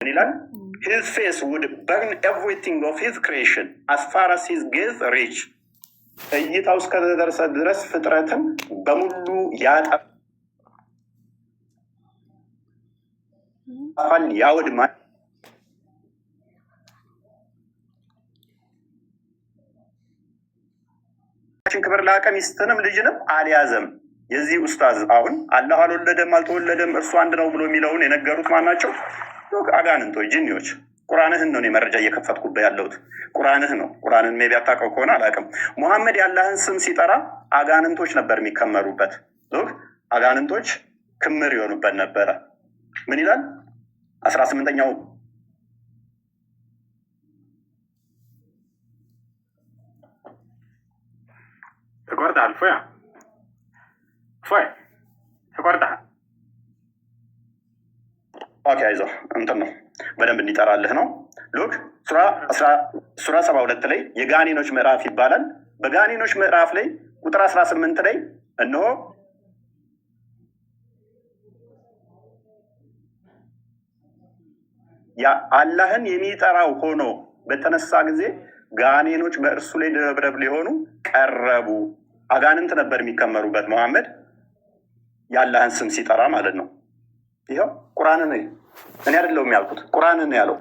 ይላል his face would burn everything of his creation as far as his gaze reach እይታው እስከደረሰ ድረስ ፍጥረትን በሙሉ ያጠፋል ያወድማል። ክብር ላቀ ሚስትንም ልጅንም አልያዘም። የዚህ ኡስታዝ አሁን አላህ አልወለደም አልተወለደም እርሱ አንድ ነው ብሎ የሚለውን የነገሩት ማናቸው? አጋንንቶች፣ ጂኒዎች። ቁርአንህን ነው መረጃ እየከፈትኩበት ያለሁት ቁርአንህ ነው። ቁርአንን ሜቢ አታውቀው ከሆነ አላውቅም። ሙሐመድ የአላህን ስም ሲጠራ አጋንንቶች ነበር የሚከመሩበት። አጋንንቶች ክምር ይሆኑበት ነበረ። ምን ይላል 18ኛው ተቆርጣል ፎይ ተቆርጣል። ኦኬ አይዞህ እንትን ነው በደንብ እንዲጠራልህ ነው። ሉክ ሱራ 72 ላይ የጋኔኖች ምዕራፍ ይባላል። በጋኔኖች ምዕራፍ ላይ ቁጥር 18 ላይ እነሆ አላህን የሚጠራው ሆኖ በተነሳ ጊዜ ጋኔኖች በእርሱ ላይ ድረብረብ ሊሆኑ ቀረቡ። አጋንንት ነበር የሚከመሩበት መሐመድ የአላህን ስም ሲጠራ ማለት ነው። ይኸው ቁርአንን እኔ አይደለሁም ያልኩት ቁርአንን ያለው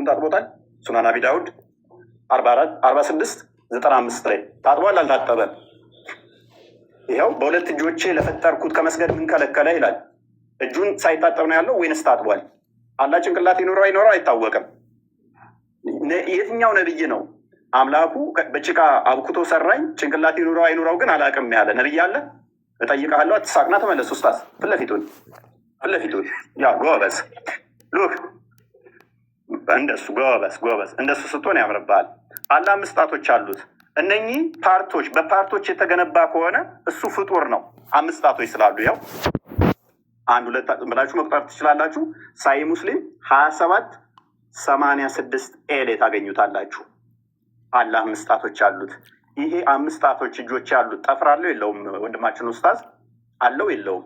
ታጥቦታል። ሱናን አቢ ዳውድ 46:95 ላይ ታጥቧል አልታጠበም? ይኸው በሁለት እጆቼ ለፈጠርኩት ከመስገድ ምን ከለከለ ይላል። እጁን ሳይታጠብ ነው ያለው ወይንስ ታጥቧል? አላህ ጭንቅላት ይኖረው አይኖረው አይታወቅም። የትኛው ነብይ ነው አምላኩ በጭቃ አብኩቶ ሰራኝ ጭንቅላት ይኖረው አይኖረው ግን አላውቅም ያለ ነብይ አለ? እጠይቅሃለሁ። አትሳቅና ተመለስ። ኡስታዝ ፊት ለፊቱን ያ ጎበዝ ሉክ እንደሱ ጎበዝ እንደሱ ስትሆን ያምርብሃል። አላህ 5 ጣቶች አሉት። እነኚህ ፓርቶች በፓርቶች የተገነባ ከሆነ እሱ ፍጡር ነው። 5 ጣቶች ስላሉ ያው 1 2 ብላችሁ መቁጠር ትችላላችሁ። ሳይ ሙስሊም 27:86 ኤል ታገኙታላችሁ። አላህ 5 ጣቶች አሉት። ይሄ 5 ጣቶች እጆች ያሉት ጠፍራለሁ የለውም? ወንድማችን ኡስታዝ አለው የለውም?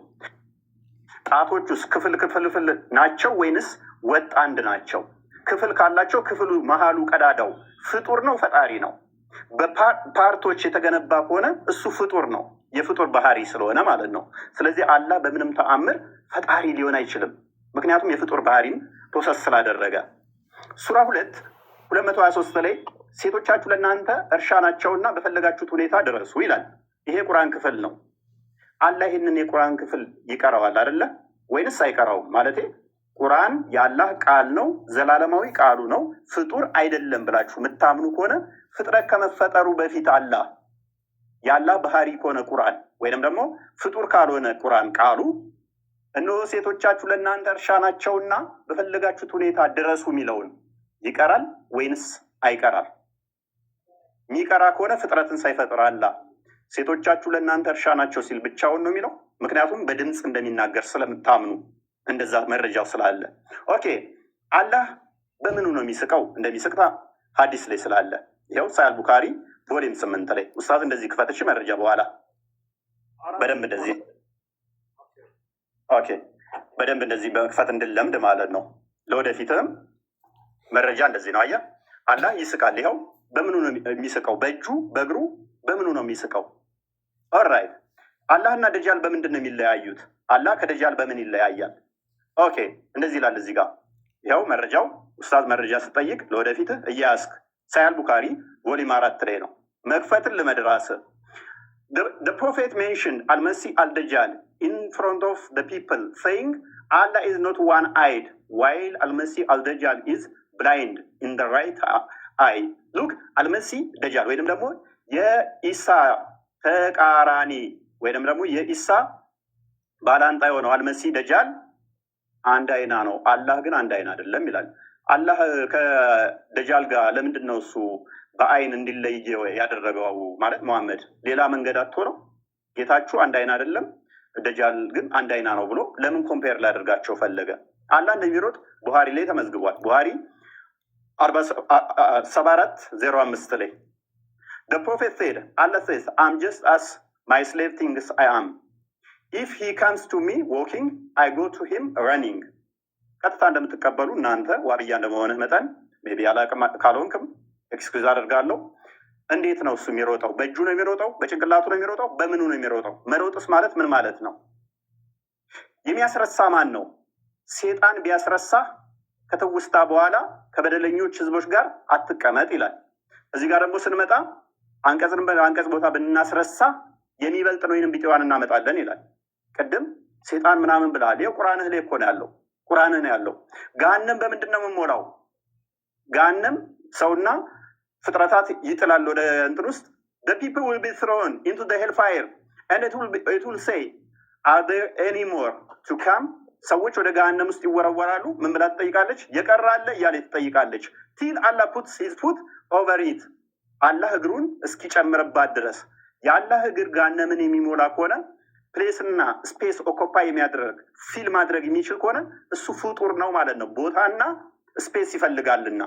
ጣቶች ውስጥ ክፍል ናቸው ወይንስ ወጥ አንድ ናቸው? ክፍል ካላቸው ክፍሉ መሀሉ ቀዳዳው ፍጡር ነው ፈጣሪ ነው? በፓርቶች የተገነባ ከሆነ እሱ ፍጡር ነው፣ የፍጡር ባህሪ ስለሆነ ማለት ነው። ስለዚህ አላህ በምንም ተአምር ፈጣሪ ሊሆን አይችልም፣ ምክንያቱም የፍጡር ባህሪን ፕሮሰስ ስላደረገ። ሱራ 2:223 ላይ ሴቶቻችሁ ለእናንተ እርሻ ናቸውና በፈለጋችሁት ሁኔታ ድረሱ ይላል። ይሄ ቁርአን ክፍል ነው። አላህ ይህንን የቁርአን ክፍል ይቀረዋል አይደለ ወይንስ አይቀረውም? ማለቴ ቁርአን የአላህ ቃል ነው፣ ዘላለማዊ ቃሉ ነው፣ ፍጡር አይደለም ብላችሁ የምታምኑ ከሆነ ፍጥረት ከመፈጠሩ በፊት አላህ የአላህ ባህሪ ከሆነ ቁርአን ወይንም ደግሞ ፍጡር ካልሆነ ቁርአን ቃሉ እነሆ ሴቶቻችሁ ለእናንተ እርሻ ናቸውና በፈለጋችሁት ሁኔታ ድረሱ የሚለውን ይቀራል ወይንስ አይቀራል? የሚቀራ ከሆነ ፍጥረትን ሳይፈጥር አላህ ሴቶቻችሁ ለእናንተ እርሻ ናቸው ሲል ብቻውን ነው የሚለው። ምክንያቱም በድምፅ እንደሚናገር ስለምታምኑ እንደዛ መረጃው ስላለ። ኦኬ አላህ በምኑ ነው የሚስቀው? እንደሚስቅ ሀዲስ ላይ ስላለ ይኸው ሳያል ቡካሪ ቮሊም 8 ላይ ኡስታዝ እንደዚህ ክፈትሽ መረጃ በኋላ በደንብ እንደዚህ ኦኬ በደንብ እንደዚህ በክፈት እንድለምድ ማለት ነው። ለወደፊትም መረጃ እንደዚህ ነው። አየህ አላህ ይስቃል። ይኸው በምኑ ነው የሚስቀው? በእጁ በእግሩ በምኑ ነው የሚስቀው? ኦልራይት አላህና ደጃል በምንድን ነው የሚለያዩት? አላህ ከደጃል በምን ይለያያል? ኦኬ እንደዚህ ይላል እዚህ ጋር ይኸው መረጃው ኡስታዝ መረጃ ስጠይቅ ለወደፊትህ እያያዝክ ሳያል ቡካሪ ቮሊም 4 ላይ ነው መክፈትን ለመድራስ the prophet mentioned al-Masih al-Dajjal in front of the people saying Allah is not one-eyed while al-Masih al-Dajjal is blind in the right eye. look al-Masih Dajjal ወይንም ደግሞ የኢሳ ተቃራኒ ወይንም ደግሞ የኢሳ ባላንጣ የሆነው አልመሲህ ደጃል አንድ አይና ነው፣ አላህ ግን አንድ አይና አይደለም ይላል። አላህ ከደጃል ጋር ለምንድን ነው እሱ በአይን እንዲለይ ያደረገው? ማለት መሐመድ ሌላ መንገድ አጥቶ ነው? ጌታችሁ አንድ አይና አይደለም ደጃል ግን አንድ አይና ነው ብሎ ለምን ኮምፔር ላደርጋቸው ፈለገ? አላህ እንደሚሮጥ ቡሃሪ ላይ ተመዝግቧል። ቡሃሪ 74:05 ላይ the prophet said Allah says I'm just as my slave thinks I am. If he comes to me walking, I go to him running. ቀጥታ እንደምትቀበሉ እናንተ ዋብያ እንደመሆንህ መጠን ሜይ ቢ አላቅም ካልሆንክም ኤክስኪውዝ አደርጋለሁ። እንዴት ነው እሱ የሚሮጠው? በእጁ ነው የሚሮጠው? በጭንቅላቱ ነው የሚሮጠው? በምኑ ነው የሚሮጠው? መሮጥስ ማለት ምን ማለት ነው? የሚያስረሳ ማን ነው? ሴጣን ቢያስረሳ ከትውስታ በኋላ ከበደለኞች ህዝቦች ጋር አትቀመጥ ይላል። እዚህ ጋር ደግሞ ስንመጣ አንቀጽ ቦታ ብናስረሳ የሚበልጥን ወይንም ቢጤዋን እናመጣለን ይላል። ቅድም ሴጣን ምናምን ብለሃል። ይኸው ቁርአንህ ላይ እኮ ነው ያለው። ቁርአንህ ነው ያለው። ገሃነም በምንድን ነው የምንሞላው? ገሃነም ሰውና ፍጥረታት ይጥላል ወደ እንትን ውስጥ the people will be thrown into the hellfire and it will say are there any more to come? ሰዎች ወደ ገሃነም ውስጥ ይወረወራሉ። ምን ብላ ትጠይቃለች? የቀረ አለ እያለ ትጠይቃለች። till Allah puts his foot over it አላህ እግሩን እስኪጨምርባት ድረስ። የአላህ እግር ገሃነምን የሚሞላ ከሆነ ፕሌስና ስፔስ ኦኮፓይ የሚያደርግ ፊል ማድረግ የሚችል ከሆነ እሱ ፍጡር ነው ማለት ነው። ቦታና ስፔስ ይፈልጋልና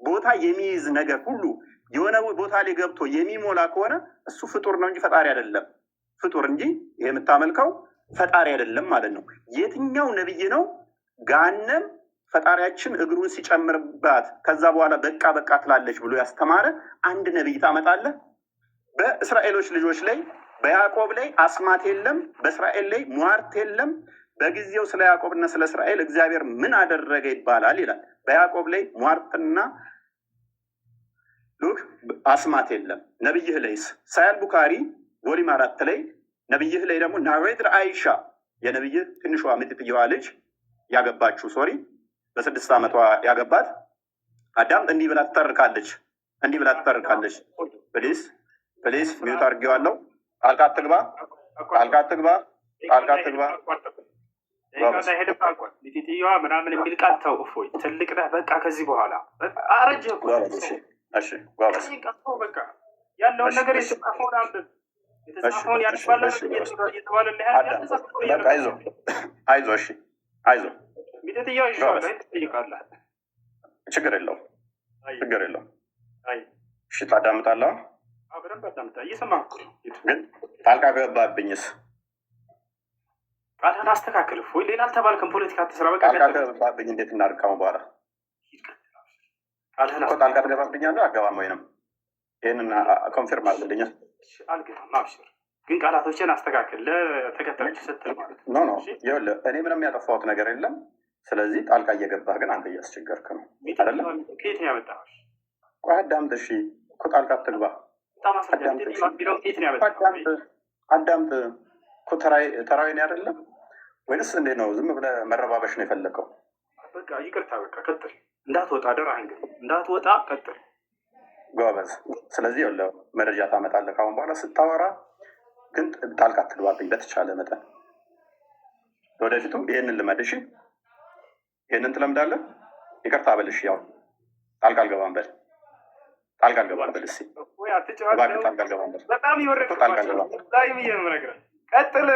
ቦታ የሚይዝ ነገር ሁሉ የሆነ ቦታ ላይ ገብቶ የሚሞላ ከሆነ እሱ ፍጡር ነው እንጂ ፈጣሪ አይደለም። ፍጡር እንጂ ይሄ የምታመልከው ፈጣሪ አይደለም ማለት ነው። የትኛው ነብይ ነው ገሃነም ፈጣሪያችን እግሩን ሲጨምርባት ከዛ በኋላ በቃ በቃ ትላለች ብሎ ያስተማረ አንድ ነብይ ታመጣለህ? በእስራኤሎች ልጆች ላይ በያዕቆብ ላይ አስማት የለም፣ በእስራኤል ላይ ሟርት የለም። በጊዜው ስለ ያዕቆብና ስለ እስራኤል እግዚአብሔር ምን አደረገ ይባላል ይላል። በያዕቆብ ላይ ሟርትና ሉክ አስማት የለም። ነብይህ ላይስ ሳያል ቡካሪ ቮሊም 4 ላይ ነብይህ ላይ ደግሞ ናሬትር አይሻ የነብይህ ትንሿ ምጥጥየዋ ልጅ ያገባችው በ6 ዓመቷ ያገባት አዳም እንዲህ ብላ ትተርካለች። ፕሊስ ሚዩት አድርጌዋለሁ። አልቃት ትግባ። ሚጢጥየዋ ምናምን የሚል ቃል ተው። እፎይ ትልቅ ነህ በቃ ከዚህ በኋላ አረጀ እኮ በቃ ያለውን ነገር የተጻፈውን አንብብ። የተጻፈውን ያልባለ እየተባለልህ አይዞ ሚጢጥየዋ ይሻላል ትጠይቃለህ። ችግር የለውም። እሺ ታዳምጣለህ። በደንብ አዳምጣ። እየሰማህ ግን ጣልቃ ገባብኝስ? ቃልህን አስተካክል። እፎይ ሌላ አልተባልክም። ፖለቲካ አትስራ። በቃ ጣልቃ ገባብኝ እንዴት እናድርግ? በኋላ ጣልቃ ትገባብኛለህ? አገባም ወይንም ይህንን ኮንፊርም አድርግልኝ። አልገባም። አብሽር። ግን ቃላቶችን አስተካክል ለተከታዮች ስትል ማለት ነው። ይኸውልህ እኔ ምንም ያጠፋሁት ነገር የለም። ስለዚህ ጣልቃ እየገባህ ግን አንተ እያስቸገርክ ነው አይደለም? ከየት ነው ያመጣኸው? ቆይ አዳምጥ። እሺ እኮ ጣልቃ አትግባ። አዳምጥ እኮ ተራዊን አይደለም ወይንስ እንዴት ነው? ዝም ብለህ መረባበሽ ነው የፈለከው? በቃ ይቅርታ። በቃ ቀጥል። እንዳትወጣ ደራህ እንግዲህ እንዳትወጣ ቀጥል። ጎበዝ። ስለዚህ ያለው መረጃ ታመጣለህ ካሁን በኋላ ስታወራ፣ ግን ጣልቃ አትግባብኝ በተቻለ መጠን። ወደፊቱ ይህንን ልመድሽ፣ ይህንን ትለምዳለህ። ይቅርታ በልሽ። ያው ጣልቃ አልገባም በል። እስኪ በጣም ይወረድ። ቀጥል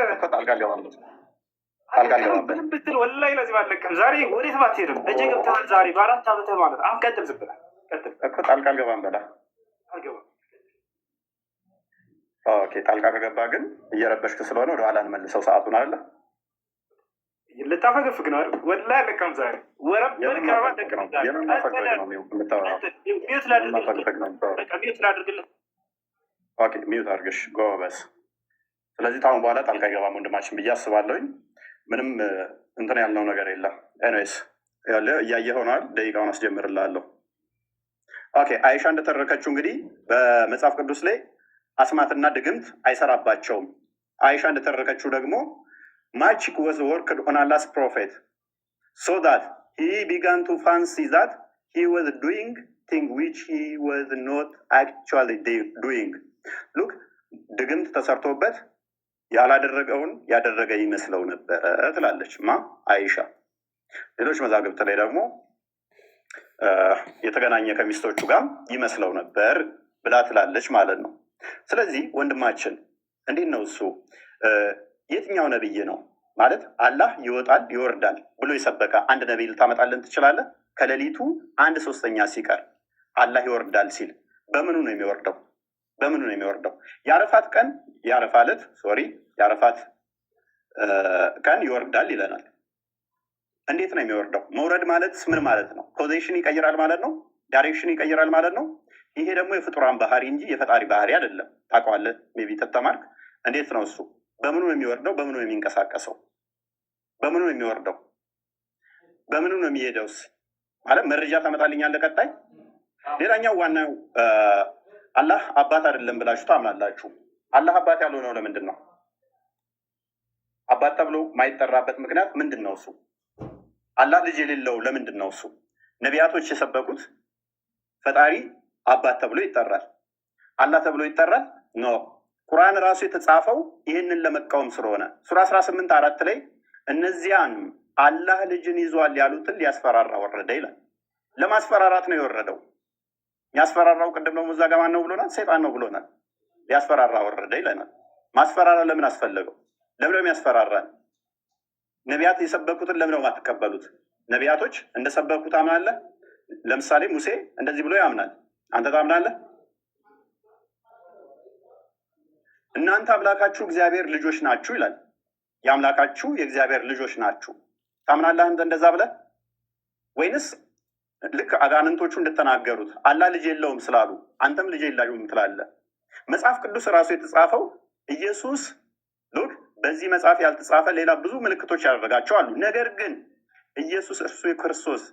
ብትል ወላሂ ለዚህ አለቀም። ዛሬ ወዴት ባትሄድም እጄ ገብተሃል። ዛሬ በ4 ዓመትህ ማለት አሁን ቀጥል። ዝም ብለህ ቀጥል እኮ ጣልቃ አልገባም በላ። ኦኬ ጣልቃ ከገባ ግን እየረበሽክ ስለሆነ ወደኋላ እንመልሰው ሰዓቱን አለ ልታፈገፍግ ነው አይደል? ወላሂ አለቀም። ዛሬ ወረብ መልካም አለቀም። ሚዩት አድርግሽ ጎበዝ። ስለዚህ ታሁን በኋላ ጣልቃ አይገባም ወንድማችን ብዬ አስባለሁኝ። ምንም እንትን ያልነው ነገር የለም። ኤኒዌይስ እያየ ሆኗል። ደቂቃውን አስጀምርላለሁ። ኦኬ አይሻ እንደተረከችው እንግዲህ በመጽሐፍ ቅዱስ ላይ አስማትና ድግምት አይሰራባቸውም። አይሻ እንደተረከችው ደግሞ magic was worked on Allah's prophet so that he began to fancy that he was doing things which he was not actually doing. Look, ድግምት ተሰርቶበት ያላደረገውን ያደረገ ይመስለው ነበር ትላለች አይሻ። ሌሎች መዛግብት ላይ ደግሞ የተገናኘ ከሚስቶቹ ጋር ይመስለው ነበር ብላ ትላለች ማለት ነው። ስለዚህ ወንድማችን እንዴት ነው እሱ የትኛው ነብይ ነው ማለት አላህ ይወጣል ይወርዳል ብሎ የሰበከ አንድ ነብይ ልታመጣልን ትችላለህ? ከሌሊቱ 1/3 ሲቀር አላህ ይወርዳል ሲል በምኑ ነው የሚወርደው? የአረፋት ቀን ይወርዳል ይለናል። እንዴት ነው የሚወርደው? መውረድ ማለት ምን ማለት ነው? ፖዚሽን ይቀይራል ማለት ነው። ዳይሬክሽን ይቀይራል ማለት ነው። ይሄ ደግሞ የፍጡራን ባህሪ እንጂ የፈጣሪ ባህሪ አይደለም። ታውቀዋለህ? ሜይ ቢ ተተማርክ። እንዴት ነው እሱ? በምኑ ነው የሚወርደው? በምኑ ነው የሚንቀሳቀሰው? በምኑ ነው የሚወርደው? በምኑ ነው የሚሄደውስ? ማለት መረጃ ታመጣልኛለህ? ቀጣይ ሌላኛው ዋናው አላህ አባት አይደለም ብላችሁ ታምናላችሁ። አላህ አባት ያልሆነው ለምንድን ነው? አባት ተብሎ ማይጠራበት ምክንያት ምንድን ነው? እሱ አላህ ልጅ የሌለው ለምንድን ነው? እሱ ነቢያቶች የሰበኩት ፈጣሪ አባት ተብሎ ይጠራል፣ አላህ ተብሎ ይጠራል? ኖ። ቁርአን ራሱ የተጻፈው ይህንን ለመቃወም ስለሆነ ሱራ 18:4 ላይ እነዚያን አላህ ልጅን ይዟል ያሉትን ሊያስፈራራ ወረደ ይላል። ለማስፈራራት ነው የወረደው። ያስፈራራው ቅድም ደግሞ እዛ ጋ ማን ነው ብሎናል? ሰይጣን ነው ብሎናል። ሊያስፈራራ ወረደ ይለናል። ማስፈራራ ለምን አስፈለገው? ለምን የሚያስፈራራን? ነቢያት የሰበኩትን ለምን የማትቀበሉት? ነቢያቶች እንደሰበኩት ታምናለህ? ለምሳሌ ሙሴ እንደዚህ ብሎ ያምናል። አንተ ታምናለህ? እናንተ አምላካችሁ እግዚአብሔር ልጆች ናችሁ ይላል። የአምላካችሁ የእግዚአብሔር ልጆች ናችሁ ታምናለህ አንተ እንደዛ ብለህ? ወይንስ ልክ አጋንንቶቹ እንደተናገሩት አላህ ልጅ የለውም ስላሉ አንተም ልጅ የለውም ትላለህ? መጽሐፍ ቅዱስ ራሱ የተጻፈው ኢየሱስ ሉክ በዚህ መጽሐፍ ያልተጻፈ ሌላ ብዙ ምልክቶች ያደረጋቸው አሉ። ነገር ግን ኢየሱስ እርሱ የክርስቶስ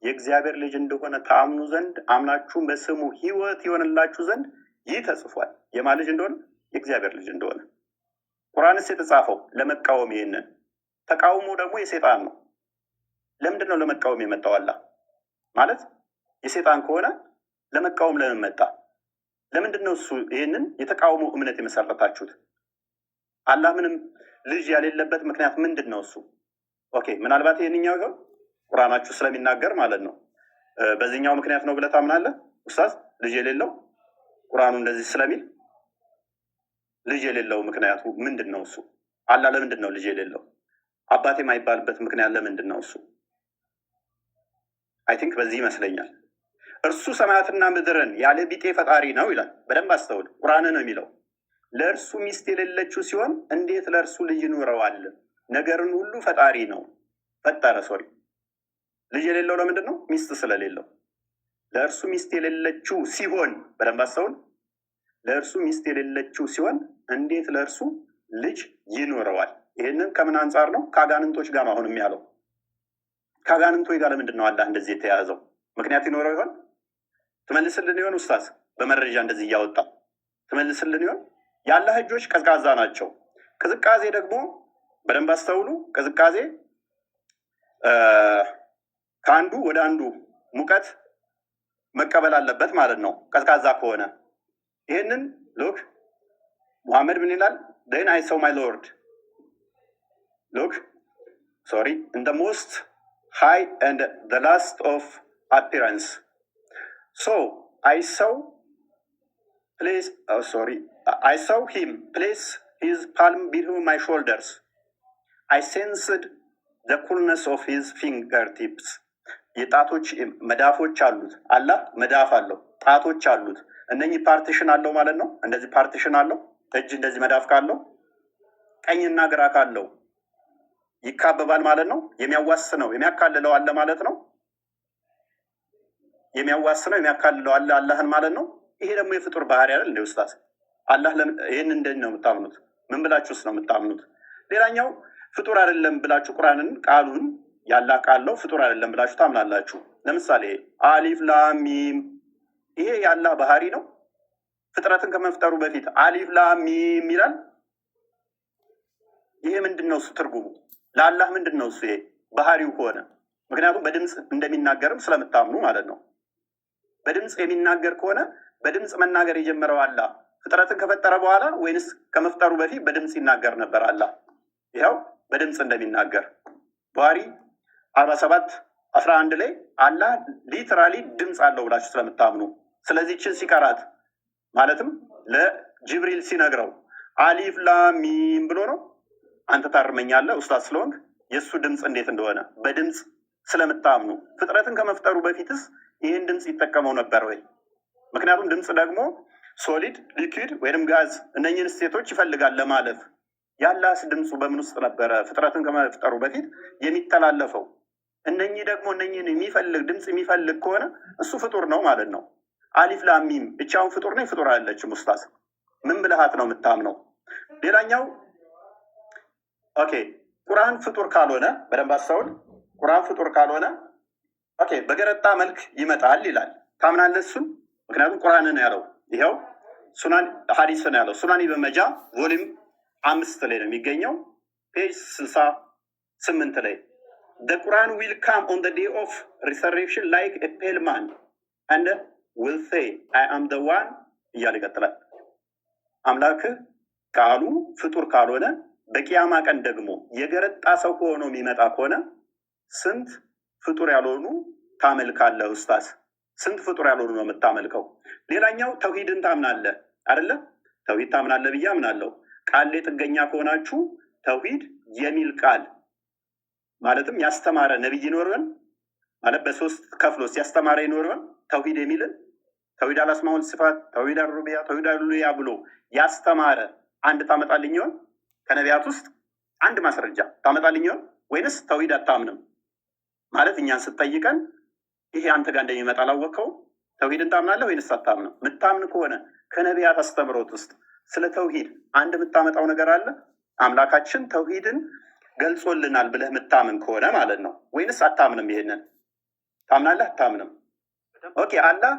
የእግዚአብሔር ልጅ እንደሆነ ታምኑ ዘንድ አምናችሁም በስሙ ሕይወት ይሆንላችሁ ዘንድ ይህ ተጽፏል። የማን ልጅ እንደሆነ? የእግዚአብሔር ልጅ እንደሆነ። ቁርአንስ የተጻፈው ለመቃወም፣ ይሄንን ተቃውሞ ደግሞ የሰይጣን ነው። ለምንድን ነው ለመቃወም የመጣው? አላህ ማለት የሰይጣን ከሆነ ለመቃወም ለምን መጣ? ለምንድን ነው እሱ ይህንን የተቃውሞ እምነት የመሰረታችሁት? አላህ ምንም ልጅ ያሌለበት ምክንያት ምንድን ነው እሱ? ኦኬ ምናልባት ይህንኛው ይሆን ቁርአናችሁ ስለሚናገር ማለት ነው። በዚህኛው ምክንያት ነው ብለህ ታምናለህ ኡስታዝ? ልጅ የሌለው ቁርአኑ እንደዚህ ስለሚል ልጅ የሌለው ምክንያቱ ምንድን ነው እሱ? አላህ ለምንድን ነው ልጅ የሌለው? አባቴ የማይባልበት ምክንያት ለምንድን ነው እሱ? አይ ቲንክ በዚህ ይመስለኛል። እርሱ ሰማያትና ምድርን ያለ ቢጤ ፈጣሪ ነው ይላል። በደንብ አስተውል። ቁርአን ነው የሚለው። ለእርሱ ሚስት የሌለችው ሲሆን እንዴት ለእርሱ ልጅ ይኖረዋል? ነገርን ሁሉ ፈጣሪ ነው ፈጠረ። ሶሪ ልጅ የሌለው ለምንድን ነው? ሚስት ስለሌለው። ለእርሱ ሚስት የሌለችው ሲሆን፣ በደንብ አስተውል። ለእርሱ ሚስት የሌለችው ሲሆን እንዴት ለእርሱ ልጅ ይኖረዋል? ይህንን ከምን አንጻር ነው? ከአጋንንቶች ጋር ነው አሁንም ያለው። ከአጋንንቶች ጋር ለምንድን ነው አላህ እንደዚህ የተያዘው? ምክንያት ይኖረው ይሆን? ትመልስልን ይሆን ኡስታዝ? በመረጃ እንደዚህ እያወጣ ትመልስልን ይሆን? የአላህ እጆች ቀዝቃዛ ናቸው። ቅዝቃዜ ደግሞ በደንብ አስተውሉ። ቅዝቃዜ ከአንዱ ወደ አንዱ ሙቀት መቀበል አለበት ማለት ነው፣ ቀዝቃዛ ከሆነ። ይህንን ሎክ ሙሐመድ ምን ይላል? then I saw my Lord look sorry in the most high and the last of appearance, so I saw him place his palm between my shoulders. I sensed the coolness of his fingertips. የጣቶች መዳፎች አሉት። አላህ መዳፍ አለው፣ ጣቶች አሉት። እነኚህ ፓርቲሽን አለው ማለት ነው። እንደዚህ ፓርቲሽን አለው። እጅ እንደዚህ መዳፍ ካለው ቀኝና ግራ ካለው ይካበባል ማለት ነው። የሚያዋስነው የሚያካልለው አለ ማለት ነው። የሚያዋስነው የሚያካልለው አለ አላህን ማለት ነው። ይሄ ደግሞ የፍጡር ባህሪ አይደል እንደ ኡስታዝ? አላህ ይህን እንደት ነው የምታምኑት? ምን ብላችሁስ ነው የምታምኑት? ሌላኛው ፍጡር አይደለም ብላችሁ ቁርአንን ቃሉን ያላህ ቃለው ፍጡር አይደለም ብላችሁ ታምናላችሁ። ለምሳሌ አሊፍ ላም ሚም፣ ይሄ ያላህ ባህሪ ነው። ፍጥረትን ከመፍጠሩ በፊት አሊፍ ላም ሚም ይላል። ይሄ ምንድነው እሱ ትርጉሙ? ለአላህ ምንድነው እሱ ይሄ ባህሪው ከሆነ? ምክንያቱም በድምፅ እንደሚናገርም ስለምታምኑ ማለት ነው። በድምፅ የሚናገር ከሆነ በድምፅ መናገር የጀመረው አላህ ፍጥረትን ከፈጠረ በኋላ ወይንስ ከመፍጠሩ በፊት በድምፅ ይናገር ነበር አላህ? ይኸው በድምፅ እንደሚናገር ባህሪ 47:11 ላይ አላህ ሊትራሊ ድምፅ አለው ብላችሁ ስለምታምኑ፣ ስለዚህ ችን ሲቀራት ማለትም ለጅብሪል ሲነግረው አሊፍ ላም ሚም ብሎ ነው። አንተ ታርመኛለህ ኡስታዝ ስለሆንክ የእሱ ድምፅ እንዴት እንደሆነ በድምፅ ስለምታምኑ። ፍጥረትን ከመፍጠሩ በፊትስ ይህን ድምፅ ይጠቀመው ነበር ወይ? ምክንያቱም ድምፅ ደግሞ ሶሊድ፣ ሊኩዊድ ወይም ጋዝ እነኝህን ስቴቶች ይፈልጋል ለማለፍ። የአላህስ ድምፁ በምን ውስጥ ነበረ? ፍጥረትን ከመፍጠሩ በፊት የሚተላለፈው። እነኚህ ደግሞ እነኚህን የሚፈልግ ድምፅ የሚፈልግ ከሆነ እሱ ፍጡር ነው ማለት ነው። አሊፍ ላሚም ብቻውን ፍጡር ነኝ ፍጡር አለችም። ኡስታዝ ምን ብልሃት ነው የምታምነው? ሌላኛው ኦኬ ቁርአን ፍጡር ካልሆነ በደንብ አስተውል። ቁርአን ፍጡር ካልሆነ ኦኬ በገረጣ መልክ ይመጣል ይላል። ታምናለህ እሱን? ምክንያቱም ቁርአን ነው ያለው። ይኸው ሱናን ሐዲስ ነው ያለው። ሱናን ኢብን ማጃ ቮሊዩም 5 ላይ ነው የሚገኘው ፔጅ 68 ላይ the Quran will come on the day of resurrection like a pale man and will say I am the one እያለ ይቀጥላል። አምላክ ቃሉ ፍጡር ካልሆነ በቂያማ ቀን ደግሞ የገረጣ ሰው ሆኖ የሚመጣ ከሆነ ስንት ፍጡር ያልሆኑ ታመልካለህ ኡስታዝ? ስንት ፍጡር ያልሆኑ ነው የምታመልከው? ሌላኛው ተውሂድን ታምናለህ አይደለ? ተውሂድ ታምናለህ ብዬ አምናለሁ። ቃል ላይ ጥገኛ ከሆናችሁ ተውሂድ የሚል ቃል ማለትም ያስተማረ ነብይ ይኖርን ማለት በሶስት ከፍሎስ ያስተማረ ይኖርን ተውሂድ የሚልን ተውሂድ አልአስማኡል ሲፋት፣ ተውሂድ አልሩቢያ፣ ተውሂድ አልኡሉሂያ ብሎ ያስተማረ አንድ ታመጣልኝ ይሆን? ከነቢያት ውስጥ አንድ ማስረጃ ታመጣልኝ ይሆን? ወይንስ ተውሂድ አታምንም ማለት እኛን ስትጠይቀን ይሄ አንተ ጋር እንደሚመጣ አላወቀው? ተውሂድን ታምናለህ ወይንስ አታምንም? ምታምን ከሆነ ከነቢያት አስተምሮት ውስጥ ስለ ተውሂድ አንድ የምታመጣው ነገር አለ? አምላካችን ተውሂድን ገልጾልናል ብለህ ምታምን ከሆነ ማለት ነው። ወይንስ አታምንም? ይሄንን ታምናለህ አታምንም? ኦኬ አላህ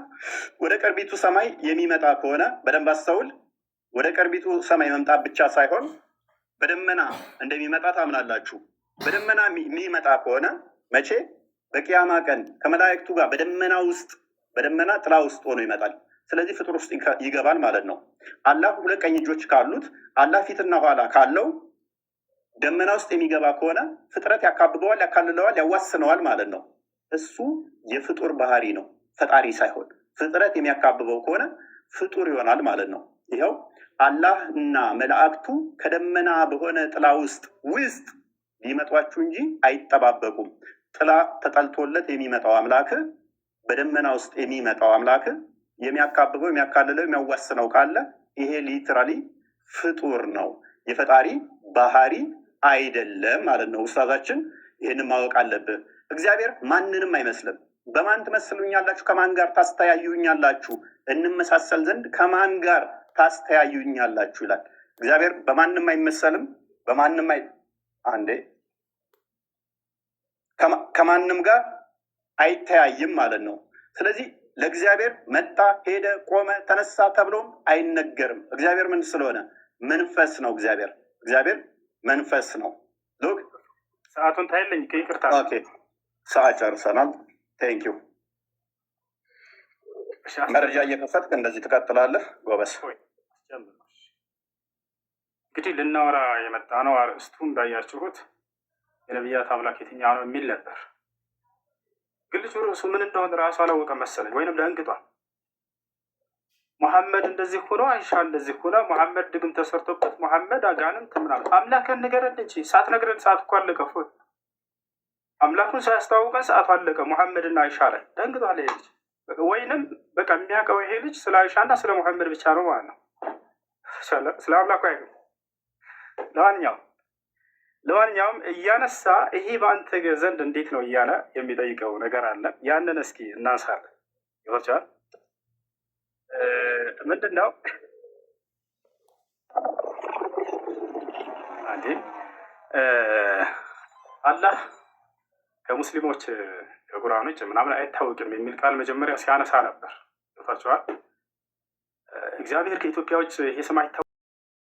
ወደ ቅርቢቱ ሰማይ የሚመጣ ከሆነ በደንብ አስተውል። ወደ ቅርቢቱ ሰማይ መምጣት ብቻ ሳይሆን በደመና እንደሚመጣ ታምናላችሁ። በደመና የሚመጣ ከሆነ መቼ? በቂያማ ቀን ከመላእክቱ ጋር በደመና ውስጥ በደመና ጥላ ውስጥ ሆኖ ይመጣል። ስለዚህ ፍጡር ውስጥ ይገባል ማለት ነው። አላህ ሁለት ቀኝ እጆች ካሉት አላህ ፊትና ኋላ ካለው ደመና ውስጥ የሚገባ ከሆነ ፍጥረት ያካብበዋል፣ ያካልለዋል፣ ያዋስነዋል ማለት ነው። እሱ የፍጡር ባህሪ ነው፣ ፈጣሪ ሳይሆን። ፍጥረት የሚያካብበው ከሆነ ፍጡር ይሆናል ማለት ነው። ይኸው አላህ እና መላእክቱ ከደመና በሆነ ጥላ ውስጥ ሊመጧችሁ እንጂ አይጠባበቁም። ጥላ ተጠልቶለት የሚመጣው አምላክ በደመና ውስጥ የሚመጣው አምላክ የሚያካብበው የሚያካልለው የሚያዋስነው ካለ ይሄ ሊትራሊ ፍጡር ነው፣ የፈጣሪ ባህሪ አይደለም ማለት ነው። ኡስታዛችን ይህንን ማወቅ አለብህ። እግዚአብሔር ማንንም አይመስልም። በማን ትመስሉኛላችሁ? ከማን ጋር ታስተያዩኛላችሁ? እንመሳሰል ዘንድ ከማን ጋር ታስተያዩኛላችሁ ይላል። እግዚአብሔር በማንም አይመሰልም፣ በማንም አንዴ ከማንም ጋር አይተያይም ማለት ነው። ስለዚህ ለእግዚአብሔር መጣ፣ ሄደ፣ ቆመ፣ ተነሳ ተብሎም አይነገርም። እግዚአብሔር ምን ስለሆነ መንፈስ ነው። እግዚአብሔር መንፈስ ነው። ሉክ ሰዓቱን ታይልኝ ከይቅርታ። ኦኬ ሰዓት ጨርሰናል። ቴንክ ዩ። መረጃ እየከፈትክ እንደዚህ ትቀጥላለህ። ጎበስ። እንግዲህ ልናወራ የመጣ ነው አርእስቱ እንዳያችሁት የነቢያት አምላክ የትኛው ነው የሚል ነበር። ግን ልጁ ርዕሱ ምን እንደሆነ ራሱ አላወቀ መሰለኝ፣ ወይንም ደንግጧል። መሐመድ እንደዚህ ሆኖ አይሻ እንደዚህ ሆነ፣ መሐመድ ድግም ተሰርቶበት፣ መሐመድ አጋንንት ምናምን። አምላክን ንገረን እንጂ ሳትነግረን ሰዓት እኮ አለቀ። አምላኩን ሳያስተዋውቀን ሰዓቱ አለቀ። መሐመድና አይሻ ላይ ደንግጧል ይሄ ልጅ። ወይንም በቃ የሚያውቀው ይሄ ልጅ ስለ አይሻና ስለ መሐመድ ብቻ ነው ማለት ነው። ስለ አምላኩ አይገም። ለማንኛውም እያነሳ ይሄ በአንተ ዘንድ እንዴት ነው እያለ የሚጠይቀው ነገር አለ። ያንን እስኪ እናንሳለን። ይወቻል ምንድን ነው አንዴ አላህ ከሙስሊሞች ከቁርአኖች ምናምን አይታወቅም የሚል ቃል መጀመሪያ ሲያነሳ ነበር። ይወቻል እግዚአብሔር ከኢትዮጵያዎች ይሄ ስም አይታወቅም